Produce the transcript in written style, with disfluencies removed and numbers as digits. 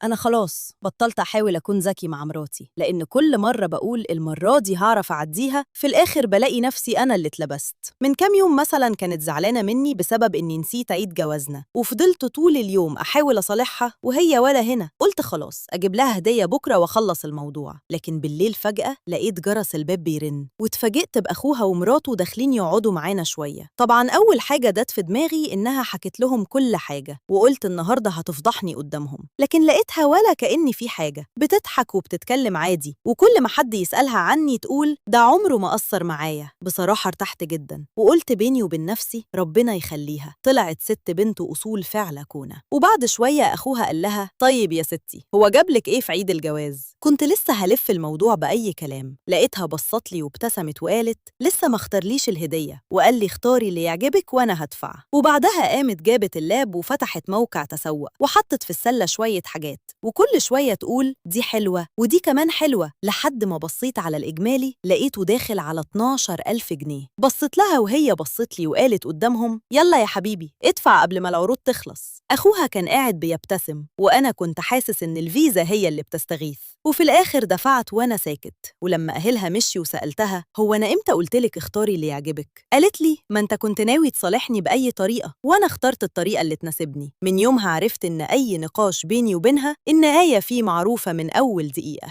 أنا خلاص بطلت أحاول أكون ذكي مع مراتي، لأن كل مرة بقول المرة دي هعرف أعديها، في الآخر بلاقي نفسي أنا اللي اتلبست. من كام يوم مثلا كانت زعلانة مني بسبب إني نسيت عيد جوازنا، وفضلت طول اليوم أحاول أصالحها وهي ولا هنا. قلت خلاص أجيب لها هدية بكرة وأخلص الموضوع، لكن بالليل فجأة لقيت جرس الباب بيرن، واتفاجئت بأخوها ومراته داخلين يقعدوا معانا شوية. طبعا أول حاجة جت في دماغي إنها حكت لهم كل حاجة، وقلت النهاردة هتفضحني قدامهم، لكن لقيتها ولا كأني في حاجة، بتضحك وبتتكلم عادي، وكل ما حد يسألها عني تقول ده عمره ما قصر معايا. بصراحة ارتحت جدا، وقلت بيني وبين نفسي ربنا يخليها، طلعت ست بنت أصول فعلا كونة. وبعد شوية أخوها قال لها طيب يا ستي، هو جابلك إيه في عيد الجواز؟ كنت لسه هلف الموضوع بأي كلام، لقيتها بصت لي وابتسمت وقالت لسه ما اختارليش الهدية، وقال لي اختاري اللي يعجبك وأنا هدفع. وبعدها قامت جابت اللاب وفتحت موقع تسوق، وحطت في السلة شوية حاجات، وكل شوية تقول دي حلوة ودي كمان حلوة، لحد ما بصيت على الإجمالي لقيته داخل على 12,000 جنيه. بصيت لها وهي بصت لي وقالت قدامهم يلا يا حبيبي ادفع قبل ما العروض تخلص. أخوها كان قاعد بيبتسم، وأنا كنت حاسس إن الفيزا هي اللي بتستغيث. وفي الآخر دفعت وأنا ساكت. ولما أهلها مشي وسألتها هو أنا إمتى قلتلك اختاري اللي يعجبك؟ قالت لي ما أنت كنت ناوي تصالحني بأي طريقة، وأنا اخترت الطريقة اللي تناسبني. من يومها عرفت إن أي نقاش بيني وبينها النهاية فيه معروفة من أول دقيقة.